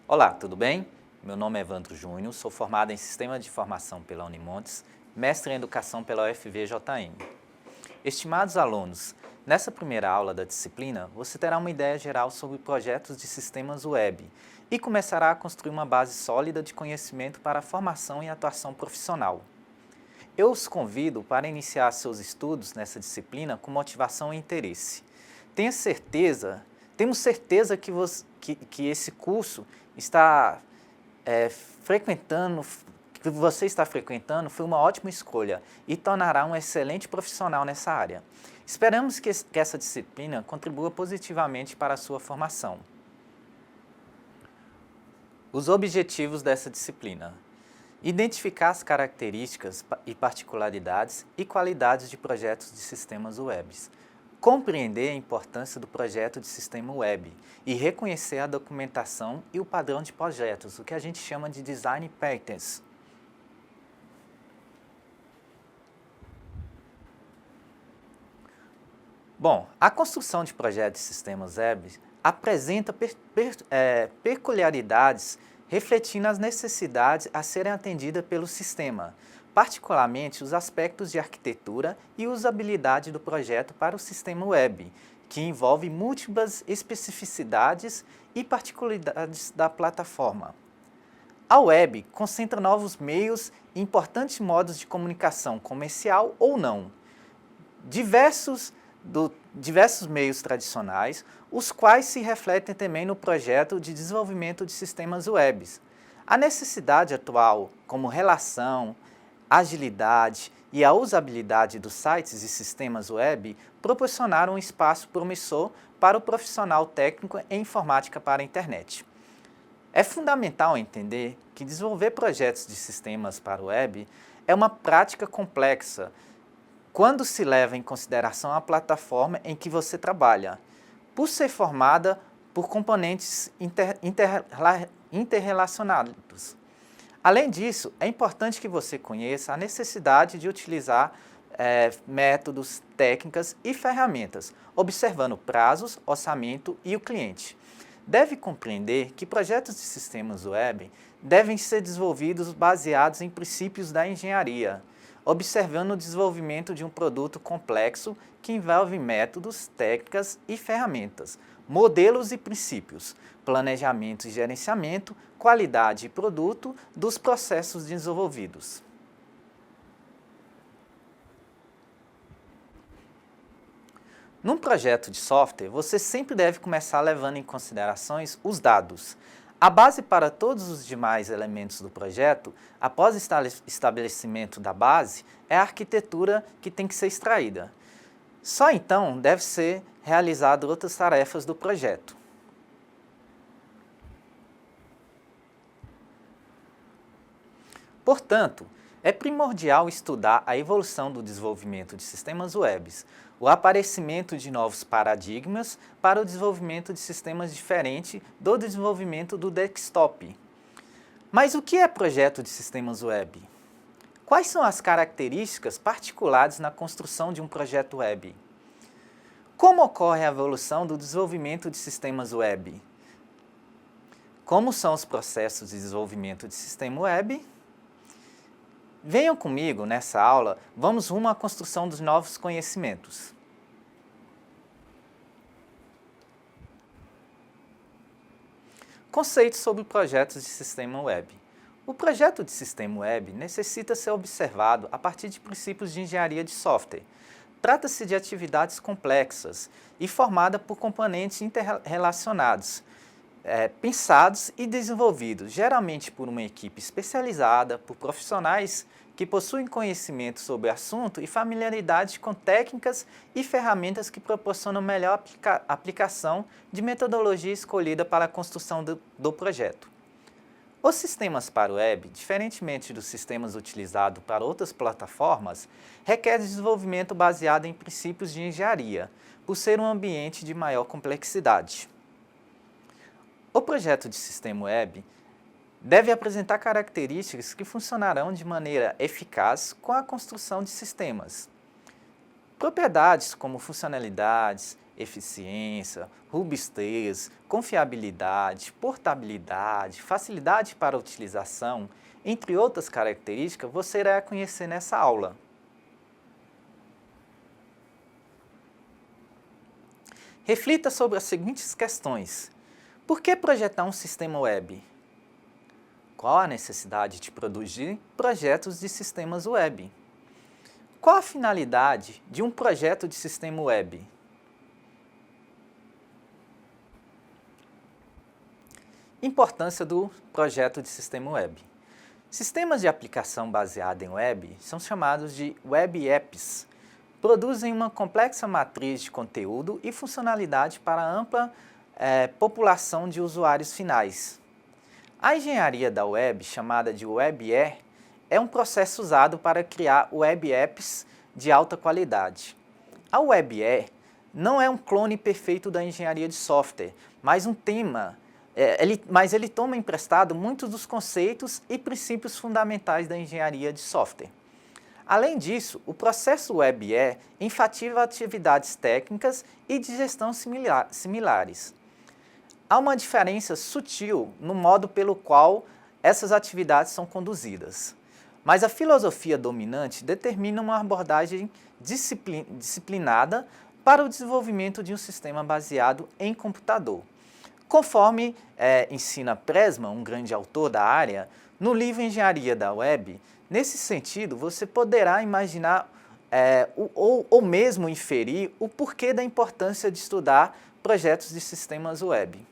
Olá, tudo bem? Meu nome é Evandro Júnior, sou formado em Sistema de Informação pela Unimontes, mestre em Educação pela UFVJM. Estimados alunos, nessa primeira aula da disciplina, você terá uma ideia geral sobre projetos de sistemas web e começará a construir uma base sólida de conhecimento para a formação e atuação profissional. Eu os convido para iniciar seus estudos nessa disciplina com motivação e interesse. Temos certeza que esse curso está que você está frequentando foi uma ótima escolha e tornará um excelente profissional nessa área. Esperamos que essa disciplina contribua positivamente para a sua formação. Os objetivos dessa disciplina: identificar as características e particularidades e qualidades de projetos de sistemas web, compreender a importância do projeto de sistema web e reconhecer a documentação e o padrão de projetos, o que a gente chama de Design Patterns. Bom, a construção de projetos de sistemas web apresenta peculiaridades refletindo as necessidades a serem atendidas pelo sistema, particularmente os aspectos de arquitetura e usabilidade do projeto para o sistema web, que envolve múltiplas especificidades e particularidades da plataforma. A web concentra novos meios e importantes modos de comunicação comercial ou não, diversos meios tradicionais, os quais se refletem também no projeto de desenvolvimento de sistemas web. A necessidade atual, como relação, agilidade e a usabilidade dos sites e sistemas web, proporcionaram um espaço promissor para o profissional técnico em informática para a internet. É fundamental entender que desenvolver projetos de sistemas para o web é uma prática complexa, quando se leva em consideração a plataforma em que você trabalha, por ser formada por componentes interrelacionados. Além disso, é importante que você conheça a necessidade de utilizar métodos, técnicas e ferramentas, observando prazos, orçamento e o cliente. Deve compreender que projetos de sistemas web devem ser desenvolvidos baseados em princípios da engenharia, observando o desenvolvimento de um produto complexo que envolve métodos, técnicas e ferramentas, modelos e princípios, planejamento e gerenciamento, qualidade e produto dos processos desenvolvidos. Num projeto de software, você sempre deve começar levando em considerações os dados. A base para todos os demais elementos do projeto, após o estabelecimento da base, é a arquitetura que tem que ser extraída. Só então deve ser realizado outras tarefas do projeto. Portanto, é primordial estudar a evolução do desenvolvimento de sistemas web, o aparecimento de novos paradigmas para o desenvolvimento de sistemas diferentes do desenvolvimento do desktop. Mas o que é projeto de sistemas web? Quais são as características particulares na construção de um projeto web? Como ocorre a evolução do desenvolvimento de sistemas web? Como são os processos de desenvolvimento de sistema web? Venham comigo nessa aula, vamos rumo à construção dos novos conhecimentos. Conceitos sobre projetos de sistema web. O projeto de sistema web necessita ser observado a partir de princípios de engenharia de software. Trata-se de atividades complexas e formadas por componentes interrelacionados, pensados e desenvolvidos, geralmente por uma equipe especializada, por profissionais que possuem conhecimento sobre o assunto e familiaridade com técnicas e ferramentas que proporcionam melhor aplicação de metodologia escolhida para a construção do projeto. Os sistemas para web, diferentemente dos sistemas utilizados para outras plataformas, requerem desenvolvimento baseado em princípios de engenharia, por ser um ambiente de maior complexidade. O projeto de sistema web deve apresentar características que funcionarão de maneira eficaz com a construção de sistemas. Propriedades como funcionalidades, eficiência, robustez, confiabilidade, portabilidade, facilidade para utilização, entre outras características, você irá conhecer nessa aula. Reflita sobre as seguintes questões. Por que projetar um sistema web? Qual a necessidade de produzir projetos de sistemas web? Qual a finalidade de um projeto de sistema web? Importância do projeto de sistema web. Sistemas de aplicação baseada em web são chamados de web apps. Produzem uma complexa matriz de conteúdo e funcionalidade para a ampla população de usuários finais. A engenharia da web, chamada de WebApp, é um processo usado para criar web apps de alta qualidade. A WebApp não é um clone perfeito da engenharia de software, mas ele toma emprestado muitos dos conceitos e princípios fundamentais da engenharia de software. Além disso, o processo WebApp enfatiza atividades técnicas e de gestão similares. Há uma diferença sutil no modo pelo qual essas atividades são conduzidas, mas a filosofia dominante determina uma abordagem disciplinada para o desenvolvimento de um sistema baseado em computador. Conforme ensina Pressman, um grande autor da área, no livro Engenharia da Web, nesse sentido, você poderá imaginar ou mesmo inferir o porquê da importância de estudar projetos de sistemas web.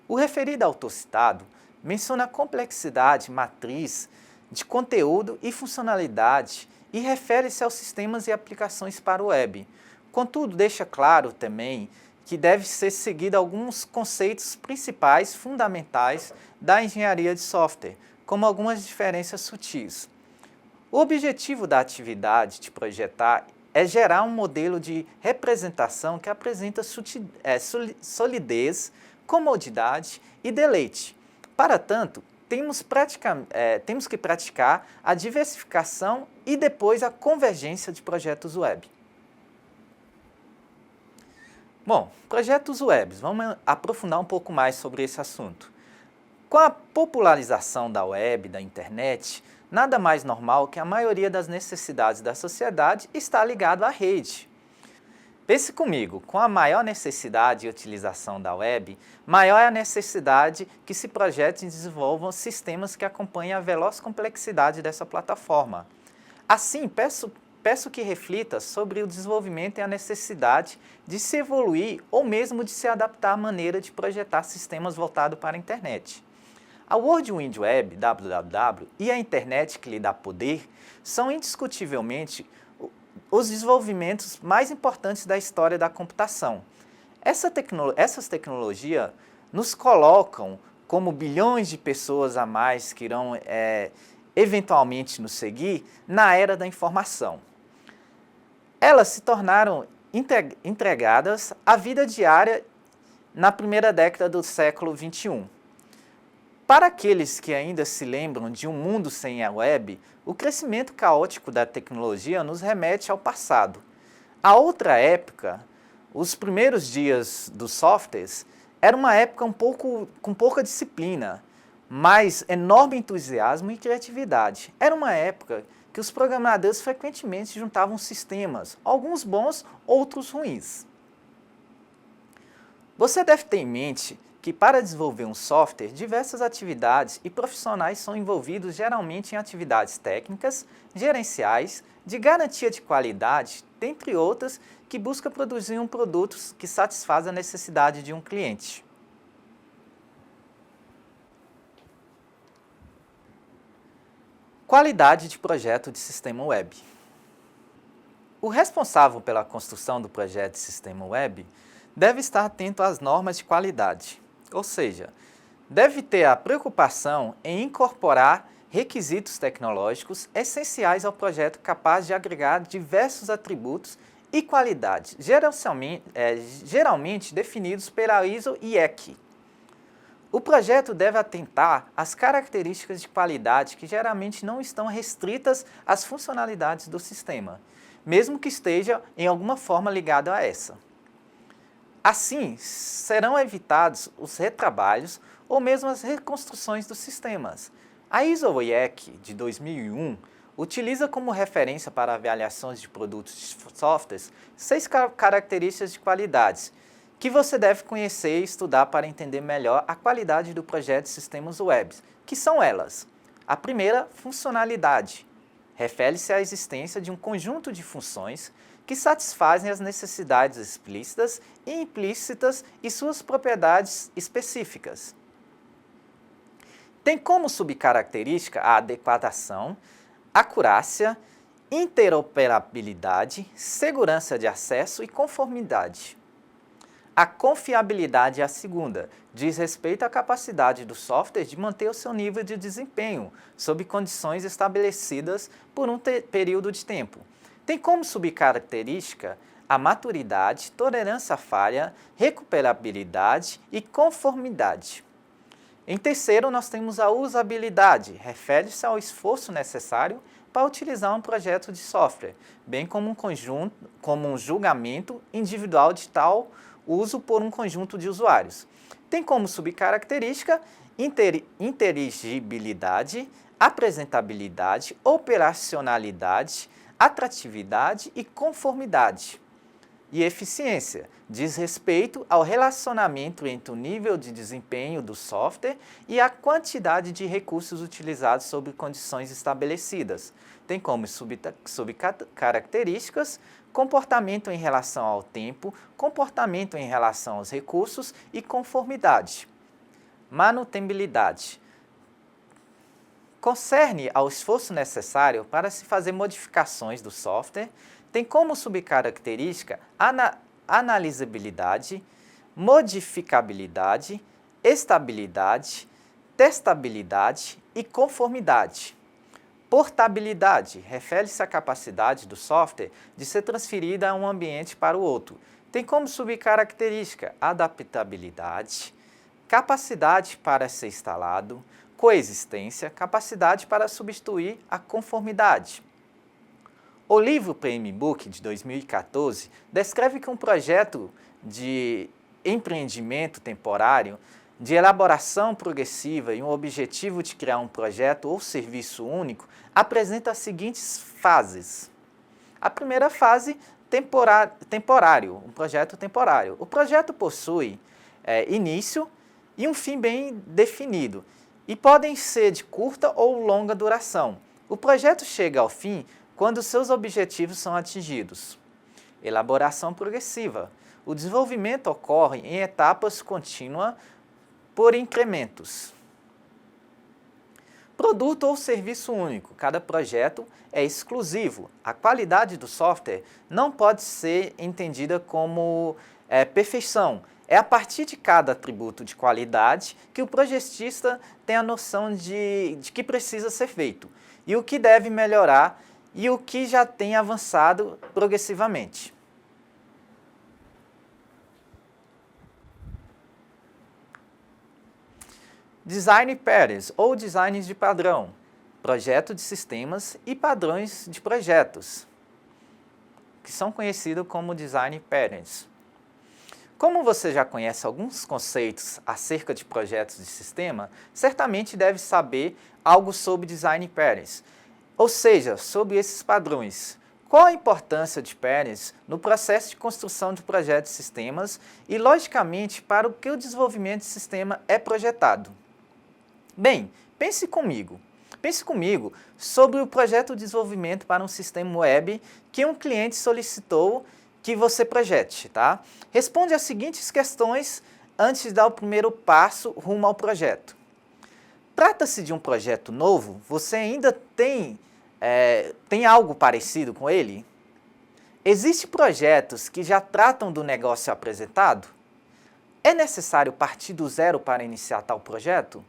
O referido autor citado menciona a complexidade matriz de conteúdo e funcionalidade e refere-se aos sistemas e aplicações para o web. Contudo, deixa claro também que deve ser seguido alguns conceitos principais fundamentais da engenharia de software, como algumas diferenças sutis. O objetivo da atividade de projetar é gerar um modelo de representação que apresenta solidez, comodidade e deleite. Para tanto, temos que praticar a diversificação e depois a convergência de projetos web. Bom, projetos web, vamos aprofundar um pouco mais sobre esse assunto. Com a popularização da web, da internet, nada mais normal que a maioria das necessidades da sociedade está ligado à rede. Pense comigo, com a maior necessidade e utilização da web, maior é a necessidade que se projetem e desenvolvam sistemas que acompanhem a veloz complexidade dessa plataforma. Assim, peço que reflita sobre o desenvolvimento e a necessidade de se evoluir ou mesmo de se adaptar à maneira de projetar sistemas voltados para a internet. A World Wide Web, WWW, e a internet que lhe dá poder são indiscutivelmente os desenvolvimentos mais importantes da história da computação. Essas tecnologias nos colocam como bilhões de pessoas a mais que irão eventualmente nos seguir na era da informação. Elas se tornaram entregadas à vida diária na primeira década do século XXI. Para aqueles que ainda se lembram de um mundo sem a web, o crescimento caótico da tecnologia nos remete ao passado. A outra época, os primeiros dias dos softwares, era uma época com pouca disciplina, mas enorme entusiasmo e criatividade. Era uma época que os programadores frequentemente juntavam sistemas, alguns bons, outros ruins. Você deve ter em mente que para desenvolver um software, diversas atividades e profissionais são envolvidos geralmente em atividades técnicas, gerenciais, de garantia de qualidade, dentre outras, que busca produzir um produto que satisfaz a necessidade de um cliente. Qualidade de projeto de sistema web. O responsável pela construção do projeto de sistema web deve estar atento às normas de qualidade. Ou seja, deve ter a preocupação em incorporar requisitos tecnológicos essenciais ao projeto capaz de agregar diversos atributos e qualidades, geralmente definidos pela ISO e EC. O projeto deve atentar às características de qualidade que geralmente não estão restritas às funcionalidades do sistema, mesmo que esteja em alguma forma ligado a essa. Assim, serão evitados os retrabalhos ou mesmo as reconstruções dos sistemas. A ISO IEC de 2001 utiliza como referência para avaliações de produtos de softwares 6 características de qualidade, que você deve conhecer e estudar para entender melhor a qualidade do projeto de sistemas web, que são elas. A primeira, funcionalidade. Refere-se à existência de um conjunto de funções que satisfazem as necessidades explícitas e implícitas e suas propriedades específicas. Tem como subcaracterística a adequação, acurácia, interoperabilidade, segurança de acesso e conformidade. A confiabilidade é a segunda, diz respeito à capacidade do software de manter o seu nível de desempenho sob condições estabelecidas por um período de tempo. Tem como subcaracterística a maturidade, tolerância à falha, recuperabilidade e conformidade. Em terceiro, nós temos a usabilidade, refere-se ao esforço necessário para utilizar um projeto de software, bem como um julgamento individual de tal uso por um conjunto de usuários. Tem como subcaracterística inteligibilidade, apresentabilidade, operacionalidade, atratividade e conformidade. E eficiência diz respeito ao relacionamento entre o nível de desempenho do software e a quantidade de recursos utilizados sob condições estabelecidas. Tem como subcaracterísticas comportamento em relação ao tempo, comportamento em relação aos recursos e conformidade. Manutenibilidade concerne ao esforço necessário para se fazer modificações do software. Tem como subcaracterística analisabilidade, modificabilidade, estabilidade, testabilidade e conformidade. Portabilidade refere-se à capacidade do software de ser transferida a um ambiente para o outro. Tem como subcaracterística adaptabilidade, capacidade para ser instalado, coexistência, capacidade para substituir a conformidade. O livro PMBOK de 2014 descreve que um projeto de empreendimento temporário, de elaboração progressiva e um objetivo de criar um projeto ou serviço único apresenta as seguintes fases. A primeira fase, temporário, um projeto temporário. O projeto possui início e um fim bem definido e podem ser de curta ou longa duração. O projeto chega ao fim quando seus objetivos são atingidos. Elaboração progressiva. O desenvolvimento ocorre em etapas contínuas por incrementos. Produto ou serviço único. Cada projeto é exclusivo. A qualidade do software não pode ser entendida como perfeição. É a partir de cada atributo de qualidade que o projetista tem a noção de que precisa ser feito e o que deve melhorar e o que já tem avançado progressivamente. Design Patterns ou designs de padrão, projeto de sistemas e padrões de projetos, que são conhecidos como Design Patterns. Como você já conhece alguns conceitos acerca de projetos de sistema, certamente deve saber algo sobre Design Patterns, ou seja, sobre esses padrões. Qual a importância de patterns no processo de construção de projetos de sistemas e, logicamente, para o que o desenvolvimento de sistema é projetado? Bem, pense comigo sobre o projeto de desenvolvimento para um sistema web que um cliente solicitou que você projete, tá? Responde as seguintes questões antes de dar o primeiro passo rumo ao projeto. Trata-se de um projeto novo? Você ainda tem algo parecido com ele? Existem projetos que já tratam do negócio apresentado? É necessário partir do zero para iniciar tal projeto?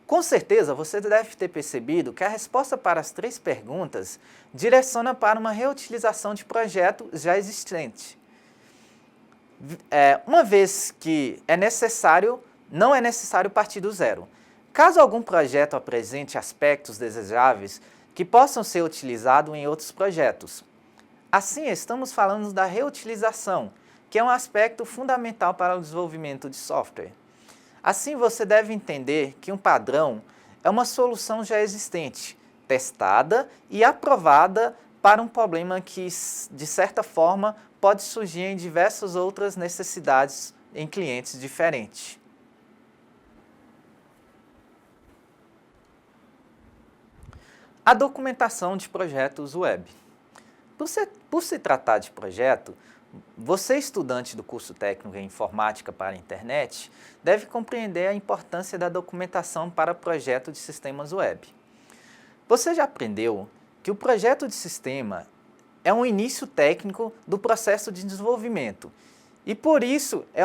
Com certeza, você deve ter percebido que a resposta para as 3 perguntas direciona para uma reutilização de projeto já existente. Uma vez que não é necessário partir do zero. Caso algum projeto apresente aspectos desejáveis que possam ser utilizados em outros projetos. Assim, estamos falando da reutilização, que é um aspecto fundamental para o desenvolvimento de software. Assim, você deve entender que um padrão é uma solução já existente, testada e aprovada para um problema que, de certa forma, pode surgir em diversas outras necessidades em clientes diferentes. A documentação de projetos web. Por se tratar de projeto, você, estudante do curso técnico em informática para a internet, deve compreender a importância da documentação para projeto de sistemas web. Você já aprendeu que o projeto de sistema é um início técnico do processo de desenvolvimento e, por isso, é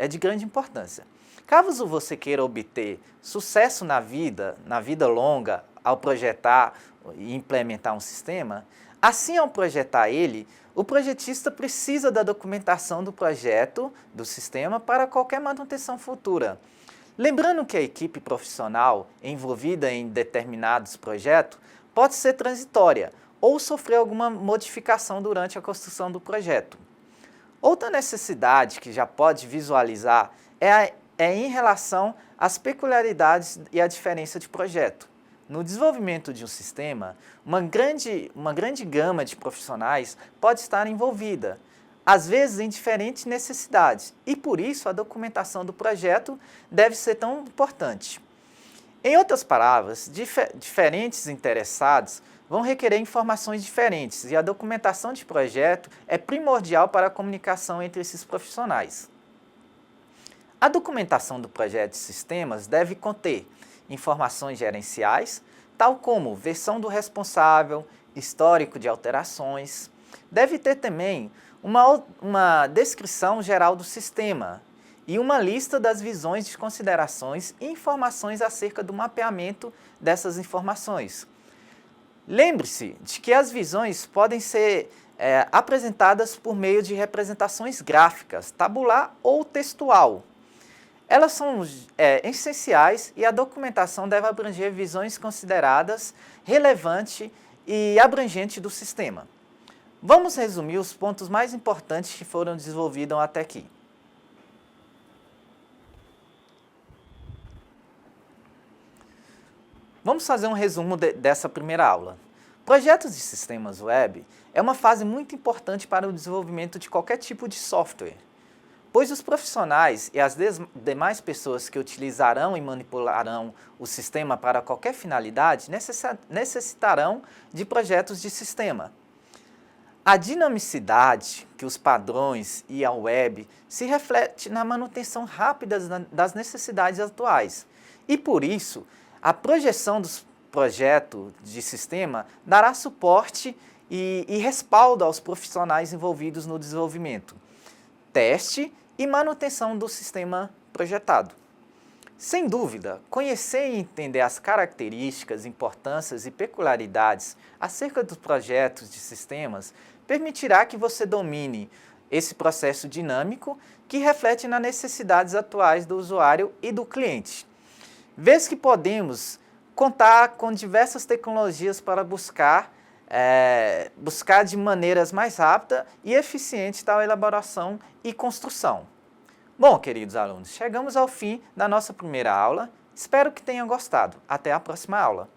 de grande importância. Caso você queira obter sucesso na vida longa ao projetar e implementar um sistema, assim, ao projetar ele, o projetista precisa da documentação do projeto, do sistema, para qualquer manutenção futura. Lembrando que a equipe profissional envolvida em determinados projetos pode ser transitória ou sofrer alguma modificação durante a construção do projeto. Outra necessidade que já pode visualizar é em relação às peculiaridades e à diferença de projeto. No desenvolvimento de um sistema, uma grande gama de profissionais pode estar envolvida, às vezes em diferentes necessidades, e por isso a documentação do projeto deve ser tão importante. Em outras palavras, diferentes interessados vão requerer informações diferentes e a documentação de projeto é primordial para a comunicação entre esses profissionais. A documentação do projeto de sistemas deve conter informações gerenciais, tal como versão do responsável, histórico de alterações. Deve ter também uma descrição geral do sistema e uma lista das visões de considerações e informações acerca do mapeamento dessas informações. Lembre-se de que as visões podem ser apresentadas por meio de representações gráficas, tabular ou textual. Elas são essenciais e a documentação deve abranger visões consideradas relevantes e abrangentes do sistema. Vamos resumir os pontos mais importantes que foram desenvolvidos até aqui. Vamos fazer um resumo dessa primeira aula. Projetos de sistemas web é uma fase muito importante para o desenvolvimento de qualquer tipo de software, pois os profissionais e as demais pessoas que utilizarão e manipularão o sistema para qualquer finalidade necessitarão de projetos de sistema. A dinamicidade que os padrões e a web se reflete na manutenção rápida das necessidades atuais e, por isso, a projeção dos projetos de sistema dará suporte e respaldo aos profissionais envolvidos no desenvolvimento, teste e manutenção do sistema projetado. Sem dúvida, conhecer e entender as características, importâncias e peculiaridades acerca dos projetos de sistemas permitirá que você domine esse processo dinâmico que reflete nas necessidades atuais do usuário e do cliente. Vez que podemos contar com diversas tecnologias para buscar de maneiras mais rápidas e eficientes tal elaboração e construção. Bom, queridos alunos, chegamos ao fim da nossa primeira aula. Espero que tenham gostado. Até a próxima aula.